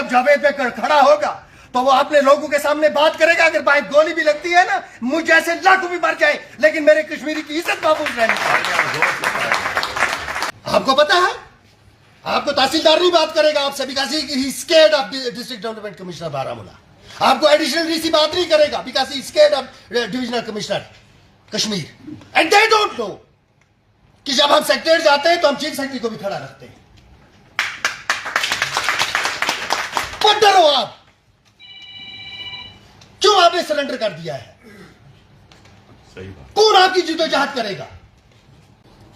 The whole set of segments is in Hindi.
जब जावेद पे खड़ा होगा तो वो अपने लोगों के सामने बात करेगा। अगर भाई गोली भी लगती है ना, मुझ जैसे लाखों भी मर जाए, लेकिन मेरे कश्मीरी की इज्जत महफूज रहनी चाहिए। आपको पता है, आपको तहसीलदार नहीं बात करेगा आपसे, because he scared of district development commissioner Baramulla. आपको एडिशनल डीसी बात नहीं करेगा, because he scared of divisional commissioner Kashmir. And they don't know कि जब हम सेक्रेटरी जाते हैं तो हम चीफ सेक्रेटरी को भी खड़ा रखते हैं। मत डरो आप, क्यों आपने सरेंडर कर दिया है? सही बात। कौन आपकी जिदोजहद करेगा?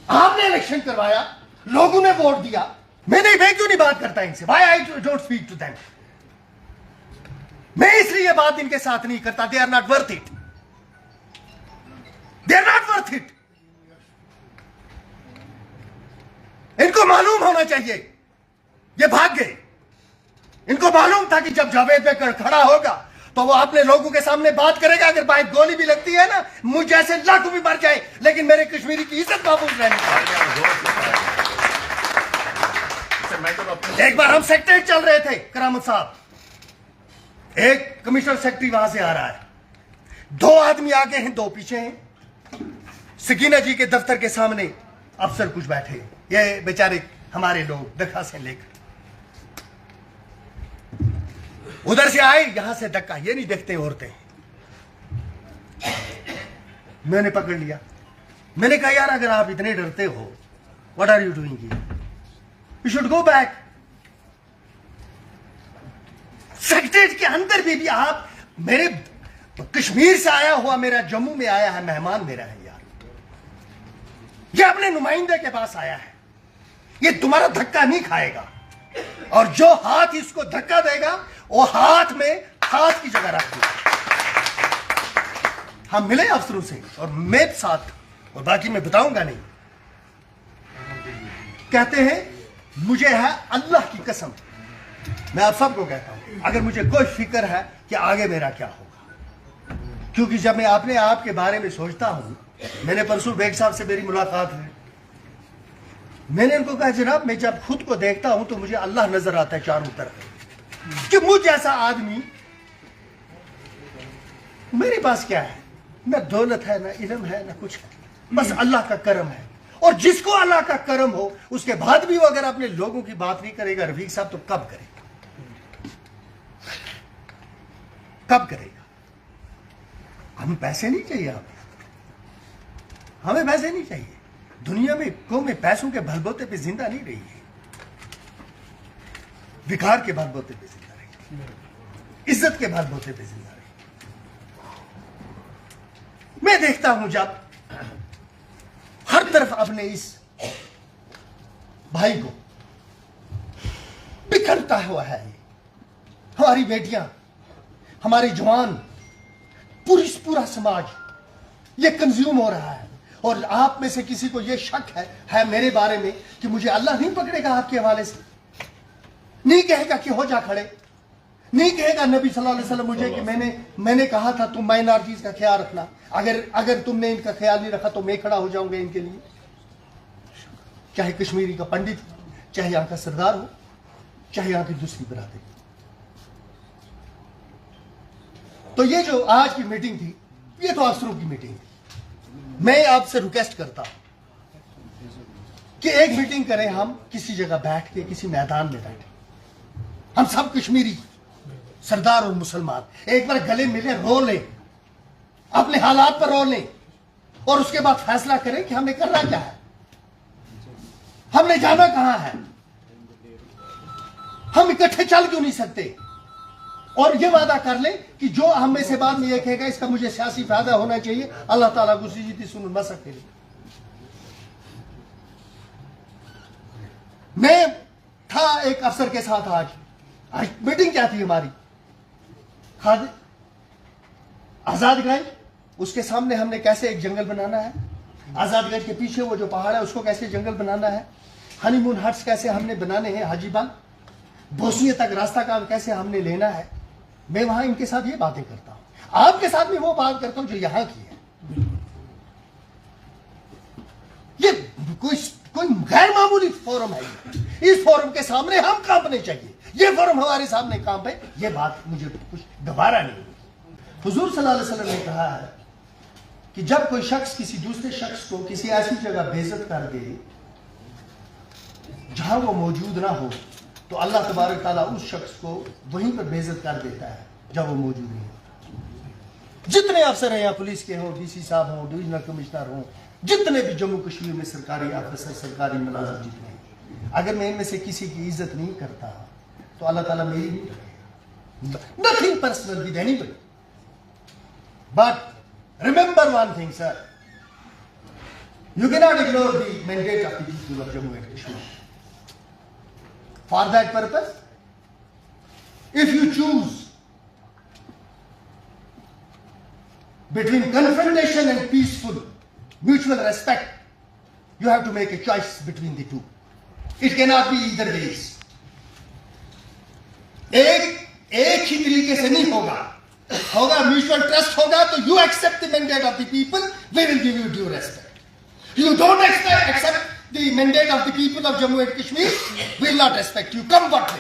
आपने इलेक्शन करवाया, लोगों ने वोट दिया। मैं क्यों नहीं बात करता इनसे? Why I don't speak to them? मैं इसलिए बात इनके साथ नहीं करता। They are not worth it. They are not worth it. इनको मालूम होना चाहिए, ये भाग गए। इनको मालूम था कि जब जावेद पे खड़ा होगा तो वो अपने लोगों के सामने बात करेगा। अगर भाई गोली भी लगती है ना, मुझ जैसे लाखों भी मर जाए, लेकिन मेरे कश्मीरी की इज्जत महफूज रहनी चाहिए। एक बार हम सेक्रेटरी चल रहे थे, करामत साहब, एक कमिश्नर सेक्रेटरी वहां से आ रहा है, 2 आदमी आगे हैं, 2 पीछे हैं। सकीना जी के दफ्तर के सामने अफसर कुछ बैठे, ये बेचारे हमारे लोग दखा से लेकर उधर से आए, यहां से धक्का, ये नहीं देखते औरतें। मैंने पकड़ लिया, मैंने कहा यार अगर आप इतने डरते हो, what are you doing here? You should go back. Secretariat के अंदर भी आप, मेरे कश्मीर से आया हुआ, मेरा जम्मू में आया है मेहमान मेरा है यार, ये अपने नुमाइंदे के पास आया है, ये तुम्हारा धक्का नहीं खाएगा। और जो हाथ इसको धक्का देगा वो हाथ में हाथ की जगह रख देगा। हम मिले अफसरों से और मैं साथ, और बाकी मैं बताऊंगा नहीं। कहते हैं मुझे है अल्लाह की कसम, मैं आप सबको कहता हूं, अगर मुझे कोई फिक्र है कि आगे मेरा क्या होगा, क्योंकि जब मैं अपने आप के बारे में सोचता हूं, मैंने परसों बेग साहब से मेरी मुलाकात हुई, मैंने उनको कहा जनाब मैं जब खुद को देखता हूं तो मुझे अल्लाह नजर आता है चारों तरफ, कि मुझ जैसा आदमी, मेरे पास क्या है, न दौलत है, न इल्म है, न कुछ है, बस अल्लाह का करम है। और जिसको अल्लाह का करम हो, उसके बाद भी वो अगर अपने लोगों की बात नहीं करेगा रफीक साहब, तो कब करेगा? कब करेगा? हमें पैसे नहीं चाहिए, हमें पैसे नहीं चाहिए। दुनिया में कौमें पैसों के बलबूते पे जिंदा नहीं रही है, विकार के बलबूते पे जिंदा रही, इज्जत के बलबूते पे जिंदा रही। मैं देखता हूं जब हर तरफ अपने इस भाई को बिखरता हुआ है, हमारी बेटियां, हमारे जवान, पूरा समाज ये कंज्यूम हो रहा है। और आप में से किसी को यह शक है मेरे बारे में कि मुझे अल्लाह नहीं पकड़ेगा आपके हवाले से, नहीं कहेगा कि हो जा खड़े, नहीं कहेगा नबी सल्लल्लाहु अलैहि वसल्लम मुझे कि मैंने कहा था तुम माइनॉरिटीज का ख्याल रखना, अगर तुमने इनका ख्याल नहीं रखा तो मैं खड़ा हो जाऊंगा इनके लिए। चाहे कश्मीरी का पंडित, चाहे यहां का सरदार हो, चाहे यहां की दूसरी बरादरी। तो ये जो आज की मीटिंग थी, ये तो अफसरों की मीटिंग थी। मैं आपसे रिक्वेस्ट करता हूं कि एक मीटिंग करें हम किसी जगह बैठ के, किसी मैदान में बैठे, हम सब कश्मीरी सरदार और मुसलमान एक बार गले मिले, रो लें, अपने हालात पर रो लें, और उसके बाद फैसला करें कि हमें करना क्या है, हमने जाना कहां है, हम इकट्ठे चल क्यों नहीं सकते। और ये वादा कर ले कि जो हम में से बाद में ये कहेगा इसका मुझे सियासी फायदा होना चाहिए, अल्लाह ताला गुस्सी जीती सुन मत सकते। मैं था एक अफसर के साथ, आज मीटिंग क्या थी हमारी, आजादगंज, उसके सामने हमने कैसे एक जंगल बनाना है, आजादगंज के पीछे वो जो पहाड़ है उसको कैसे जंगल बनाना है, हनीमून हट्स कैसे हमने बनाने हैं, हाजीबाग बोसिया तक रास्ता काम कैसे हमने लेना है। मैं वहां इनके साथ ये बातें करता हूं, आपके साथ भी वो बात करता हूं जो यहां की है। ये कोई गैर मामूली फोरम है, इस फोरम के सामने हम कांपने चाहिए, ये फर्म हमारे सामने काम है, ये बात मुझे कुछ गवारा नहीं। हुजूर सल्लल्लाहु अलैहि वसल्लम ने कहा है कि जब कोई शख्स किसी दूसरे शख्स को किसी ऐसी जगह बेइज्जत कर दे जहां वो मौजूद ना हो, तो अल्लाह तबारक ताला उस शख्स को वहीं पर बेइज्जत कर देता है जब वो मौजूद नहीं हो। जितने अफसर हैं यहाँ, पुलिस के हों, डीसी साहब हों, डिविजनल कमिश्नर हों, जितने भी जम्मू कश्मीर में सरकारी अफसर, सरकारी मुलाजिम जितने, अगर मैं इनमें से किसी की इज्जत नहीं करता तो अल्लाह ताला मेरी नहीं करेगा। Nothing personal with anybody, but remember one thing, sir. You cannot ignore the mandate of the people of Jammu and Kashmir. For that purpose, if you choose between confrontation and peaceful mutual respect, you have to make a choice between the two. It cannot be either ways. एक ही तरीके से नहीं होगा म्यूचुअल ट्रस्ट होगा तो you accept the mandate of the people, we will give you due respect. You don't accept the mandate of the people of Jammu and Kashmir, we will not respect you, come what may.